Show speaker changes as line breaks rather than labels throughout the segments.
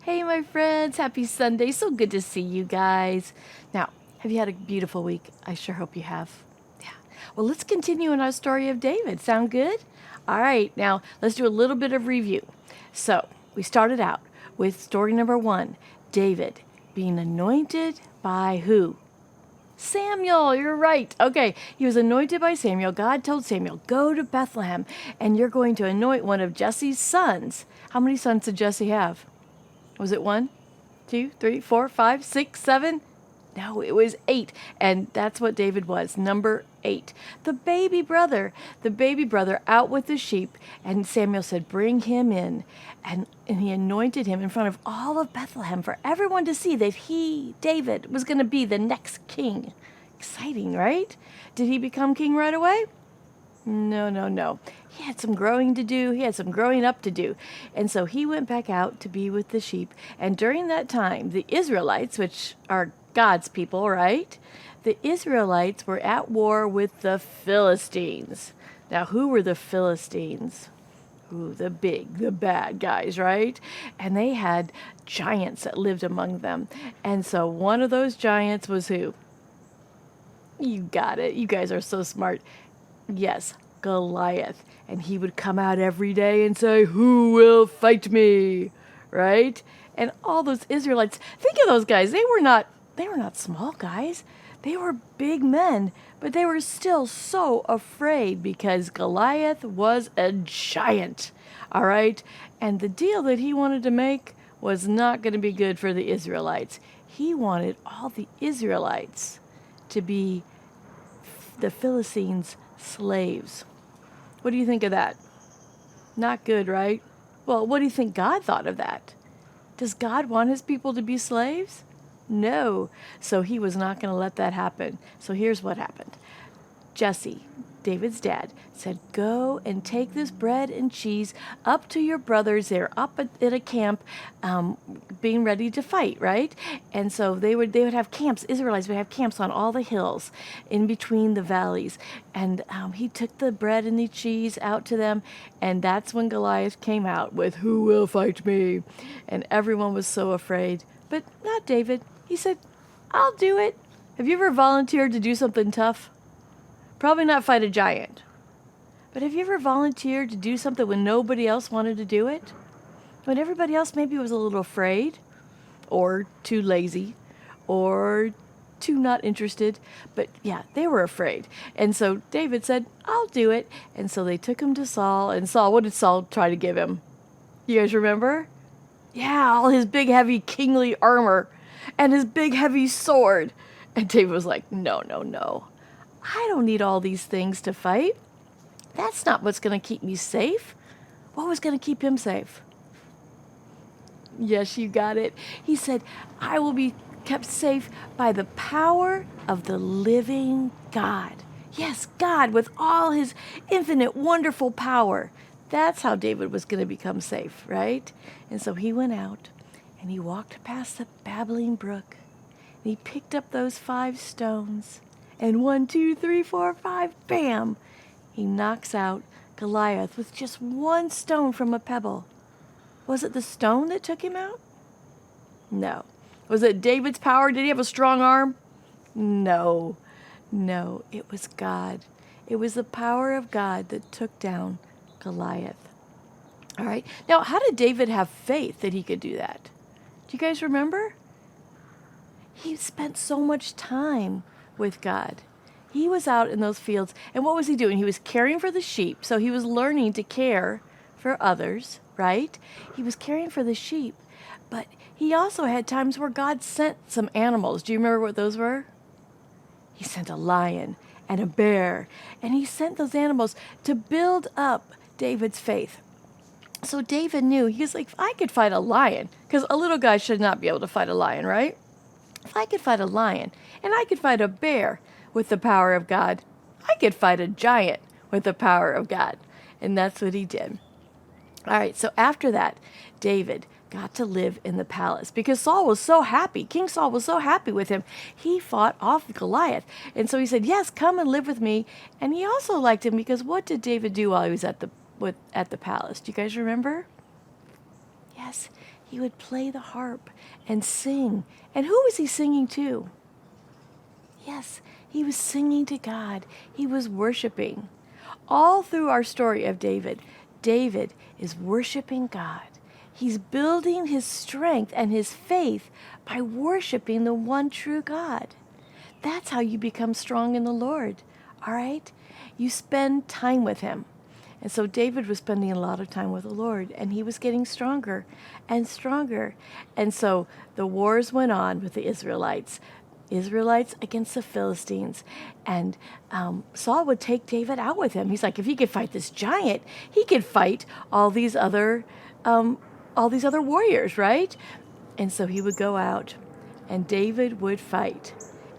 Hey, my friends, happy Sunday. So good to see you guys. Now, have you had a beautiful week? I sure hope you have. Yeah. Well, let's continue in our story of David. Sound good? All right, now let's do a little bit of review. So, we started out with story number 1, David being anointed by who? Samuel, you're right. Okay, he was anointed by Samuel. God told Samuel, go to Bethlehem and you're going to anoint one of Jesse's sons. How many sons did Jesse have? Was it 1, 2, 3, 4, 5, 6, 7? No, it was 8. And that's what David was, number 8. The baby brother out with the sheep. And Samuel said, bring him in. And he anointed him in front of all of Bethlehem for everyone to see that he, David, was going to be the next king. Exciting, right? Did he become king right away? No. He had some growing to do. He had some growing up to do. And so he went back out to be with the sheep. And during that time, the Israelites, which are God's people, right? The Israelites were at war with the Philistines. Now, who were the Philistines? Ooh, the big, the bad guys, right? And they had giants that lived among them. And so one of those giants was who? You got it. You guys are so smart. Yes, Goliath. And he would come out every day and say, who will fight me? Right? And all those Israelites, think of those guys. They were not small guys. They were big men, but they were still so afraid because Goliath was a giant. All right? And the deal that he wanted to make was not going to be good for the Israelites. He wanted all the Israelites to be the Philistines' slaves. What do you think of that? Not good, right? Well, what do you think God thought of that? Does God want his people to be slaves? No. So he was not going to let that happen. So here's what happened. Jesse, David's dad, said, go and take this bread and cheese up to your brothers. They're up at a camp being ready to fight, right? And so they would have camps. Israelites would have camps on all the hills in between the valleys. And he took the bread and the cheese out to them. And that's when Goliath came out with, who will fight me? And everyone was so afraid. But not David. He said, I'll do it. Have you ever volunteered to do something tough? Probably not fight a giant. But have you ever volunteered to do something when nobody else wanted to do it? When everybody else maybe was a little afraid, or too lazy, or too not interested. But yeah, they were afraid. And so David said, I'll do it. And so they took him to Saul. And Saul, what did Saul try to give him? You guys remember? Yeah, all his big, heavy, kingly armor and his big, heavy sword. And David was like, no. I don't need all these things to fight. That's not what's going to keep me safe. What was going to keep him safe? Yes, you got it. He said, I will be kept safe by the power of the living God. Yes, God with all his infinite, wonderful power. That's how David was going to become safe, right? And so he went out and he walked past the babbling brook and he picked up those 5 stones. And 1, 2, 3, 4, 5, bam! He knocks out Goliath with just 1 stone from a pebble. Was it the stone that took him out? No. Was it David's power? Did he have a strong arm? No, it was God. It was the power of God that took down Goliath. All right. Now, how did David have faith that he could do that? Do you guys remember? He spent so much time with God. He was out in those fields, and what was he doing? He was caring for the sheep, so he was learning to care for others, right? He was caring for the sheep, but he also had times where God sent some animals. Do you remember what those were? He sent a lion and a bear, and he sent those animals to build up David's faith. So David knew, he was like, if I could fight a lion, because a little guy should not be able to fight a lion, right? If I could fight a lion, and I could fight a bear with the power of God, I could fight a giant with the power of God. And that's what he did. All right, so after that, David got to live in the palace because Saul was so happy. King Saul was so happy with him. He fought off Goliath. And so he said, yes, come and live with me. And he also liked him because what did David do while he was at the palace? Do you guys remember? Yes, he would play the harp and sing. And who was he singing to? Yes, he was singing to God. He was worshiping. All through our story of David, David is worshiping God. He's building his strength and his faith by worshiping the one true God. That's how you become strong in the Lord, all right? You spend time with him. And so David was spending a lot of time with the Lord, and he was getting stronger and stronger. And so the wars went on with the Israelites against the Philistines. And Saul would take David out with him. He's like, if he could fight this giant, he could fight all these other warriors, right? And so he would go out, and David would fight,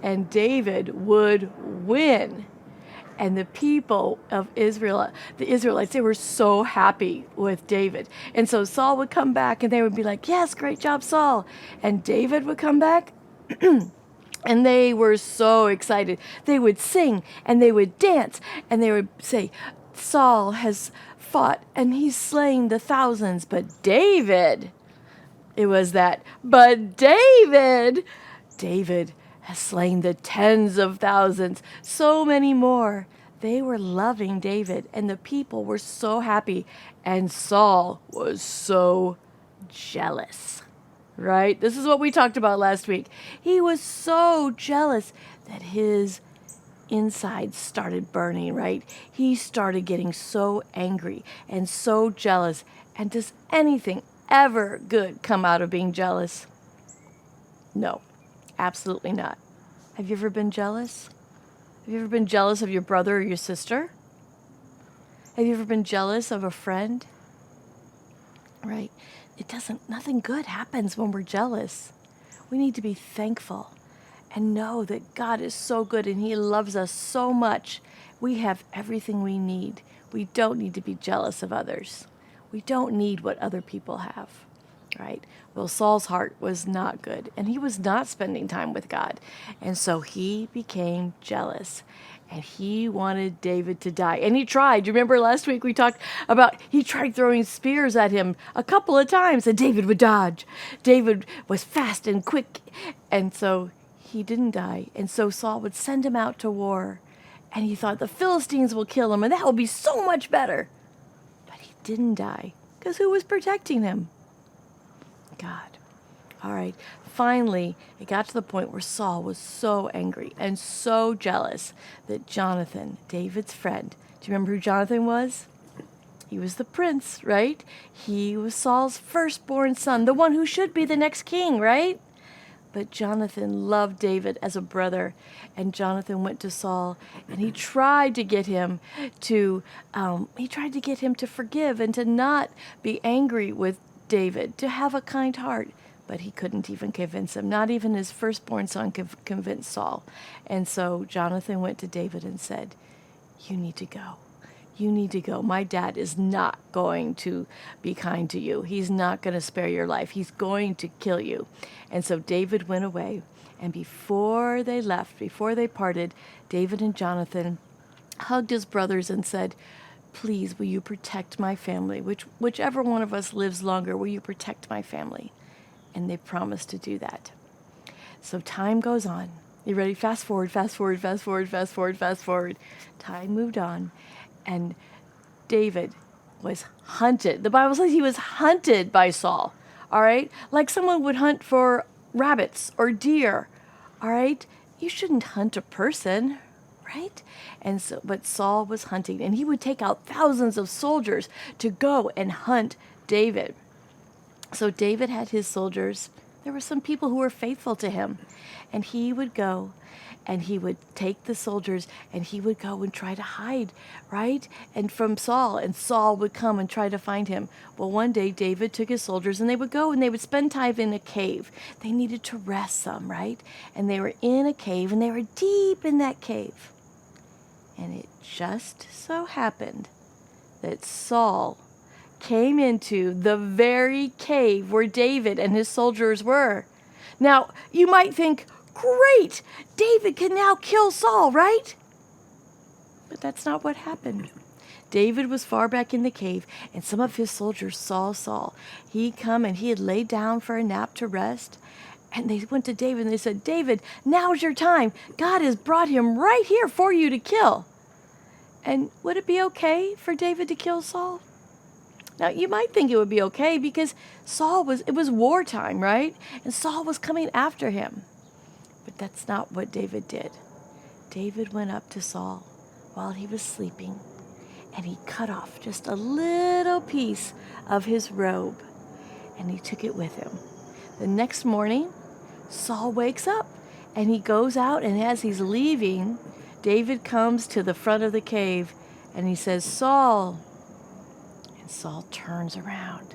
and David would win. And the people of Israel, the Israelites, they were so happy with David. And so Saul would come back, and they would be like, yes, great job, Saul. And David would come back, and they were so excited. They would sing, and they would dance, and they would say, Saul has fought, and he's slain the thousands, but David, it was that, but David has slain the tens of thousands, so many more. They were loving David, and the people were so happy, and Saul was so jealous, right? This is what we talked about last week. He was so jealous that his insides started burning, right? He started getting so angry and so jealous. And does anything ever good come out of being jealous? No. Absolutely not. Have you ever been jealous? Have you ever been jealous of your brother or your sister? Have you ever been jealous of a friend? Right? Nothing good happens when we're jealous. We need to be thankful and know that God is so good and he loves us so much. We have everything we need. We don't need to be jealous of others. We don't need what other people have. Right? Well, Saul's heart was not good, and he was not spending time with God. And so he became jealous, and he wanted David to die. And he tried. You remember last week we talked about he tried throwing spears at him a couple of times, and David would dodge. David was fast and quick, and so he didn't die. And so Saul would send him out to war, and he thought the Philistines will kill him, and that will be so much better. But he didn't die, because who was protecting him? God. All right. Finally, it got to the point where Saul was so angry and so jealous that Jonathan, David's friend, do you remember who Jonathan was? He was the prince, right? He was Saul's firstborn son, the one who should be the next king, right? But Jonathan loved David as a brother, and Jonathan went to Saul, and he tried to get him to forgive and to not be angry with David, to have a kind heart, but he couldn't even convince him. Not even his firstborn son could convince Saul. And so Jonathan went to David and said, you need to go. You need to go. My dad is not going to be kind to you. He's not going to spare your life. He's going to kill you. And so David went away. And before they left, before they parted, David and Jonathan hugged his brothers and said, please, will you protect my family? Whichever one of us lives longer, will you protect my family? And they promised to do that. So time goes on. You ready? Fast forward, fast forward, fast forward, fast forward, fast forward. Time moved on, and David was hunted. The Bible says he was hunted by Saul, all right? Like someone would hunt for rabbits or deer, all right? You shouldn't hunt a person, right? And so, but Saul was hunting, and he would take out thousands of soldiers to go and hunt David. So David had his soldiers. There were some people who were faithful to him, and he would go and he would take the soldiers and he would go and try to hide, right? And from Saul, and Saul would come and try to find him. Well, one day David took his soldiers and they would go and they would spend time in a cave. They needed to rest some, right? And they were in a cave and they were deep in that cave. And it just so happened that Saul came into the very cave where David and his soldiers were. Now, you might think, great, David can now kill Saul, right? But that's not what happened. David was far back in the cave, and some of his soldiers saw Saul. He come and he had laid down for a nap to rest. And they went to David and they said, David, now's your time. God has brought him right here for you to kill. And would it be okay for David to kill Saul? Now, you might think it would be okay because it was wartime, right? And Saul was coming after him. But that's not what David did. David went up to Saul while he was sleeping, and he cut off just a little piece of his robe, and he took it with him. The next morning, Saul wakes up, and he goes out, and as he's leaving, David comes to the front of the cave, and he says, Saul. And Saul turns around,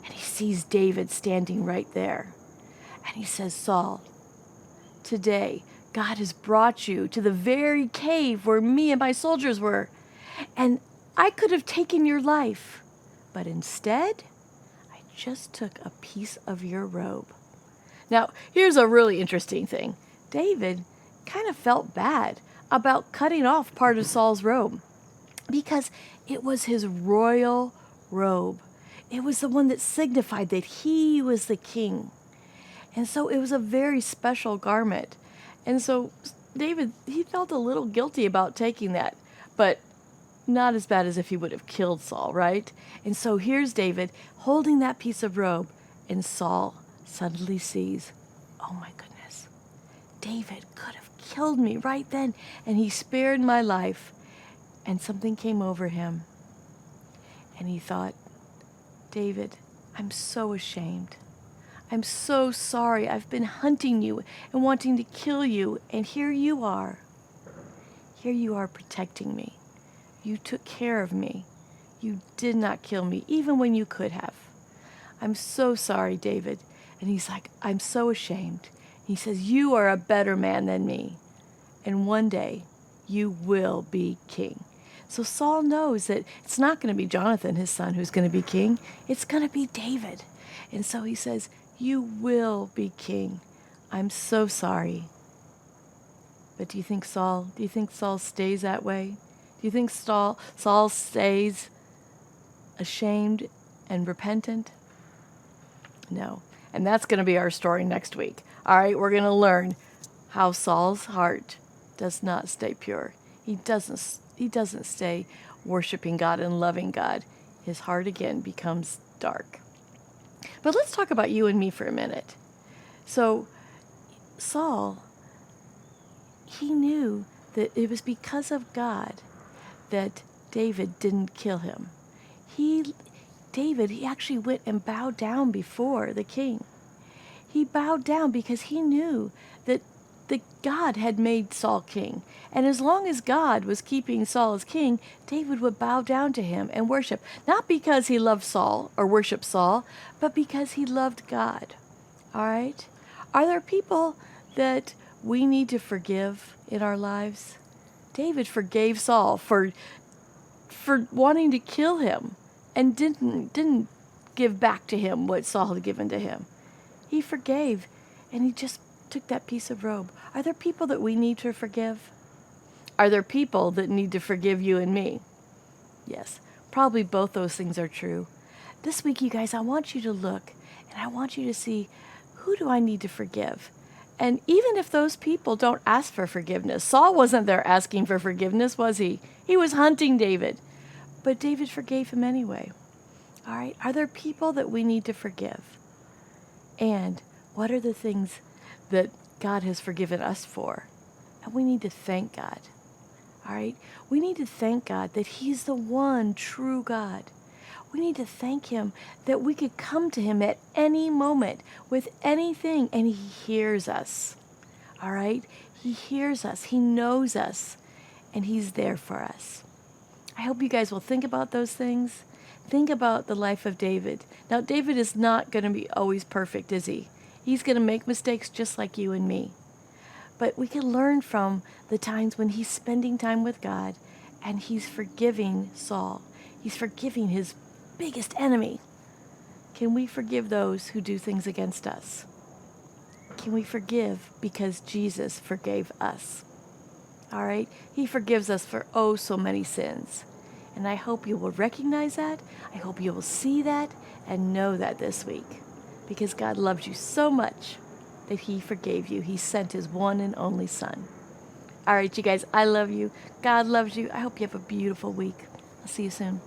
and he sees David standing right there. And he says, Saul, today God has brought you to the very cave where me and my soldiers were. And I could have taken your life, but instead, I just took a piece of your robe. Now, here's a really interesting thing. David kind of felt bad about cutting off part of Saul's robe because it was his royal robe. It was the one that signified that he was the king. And so it was a very special garment. And so David, he felt a little guilty about taking that, but not as bad as if he would have killed Saul, right? And so here's David holding that piece of robe, and Saul suddenly sees, oh my goodness, David could have killed me right then, and he spared my life. And something came over him, and he thought, David, I'm so ashamed. I'm so sorry. I've been hunting you and wanting to kill you, and here you are. Here you are protecting me. You took care of me. You did not kill me, even when you could have. I'm so sorry, David. And he's like, I'm so ashamed. He says, you are a better man than me, and one day you will be king. So Saul knows that it's not going to be Jonathan, his son, who's going to be king. It's going to be David. And so he says, you will be king. I'm so sorry. But do you think Saul stays that way? Do you think Saul stays ashamed and repentant? No. And that's going to be our story next week. All right, we're going to learn how Saul's heart does not stay pure. He doesn't stay worshiping God and loving God. His heart again becomes dark. But let's talk about you and me for a minute. So Saul, he knew that it was because of God that David didn't kill him. David actually went and bowed down before the king. He bowed down because he knew that God had made Saul king. And as long as God was keeping Saul as king, David would bow down to him and worship. Not because he loved Saul or worshiped Saul, but because he loved God. All right? Are there people that we need to forgive in our lives? David forgave Saul for wanting to kill him and didn't give back to him what Saul had given to him. He forgave, and he just took that piece of robe. Are there people that we need to forgive? Are there people that need to forgive you and me? Yes, probably both those things are true. This week, you guys, I want you to look, and I want you to see, who do I need to forgive? And even if those people don't ask for forgiveness, Saul wasn't there asking for forgiveness, was he? He was hunting David. But David forgave him anyway. All right, are there people that we need to forgive? And what are the things that God has forgiven us for? And we need to thank God. All right? We need to thank God that he's the one true God. We need to thank him that we could come to him at any moment with anything, and he hears us. All right? He hears us. He knows us, and he's there for us. I hope you guys will think about those things. Think about the life of David. Now, David is not going to be always perfect, is he? He's going to make mistakes just like you and me. But we can learn from the times when he's spending time with God and he's forgiving Saul. He's forgiving his biggest enemy. Can we forgive those who do things against us? Can we forgive because Jesus forgave us? All right? He forgives us for oh so many sins. And I hope you will recognize that. I hope you will see that and know that this week. Because God loves you so much that He forgave you. He sent His one and only Son. All right, you guys, I love you. God loves you. I hope you have a beautiful week. I'll see you soon.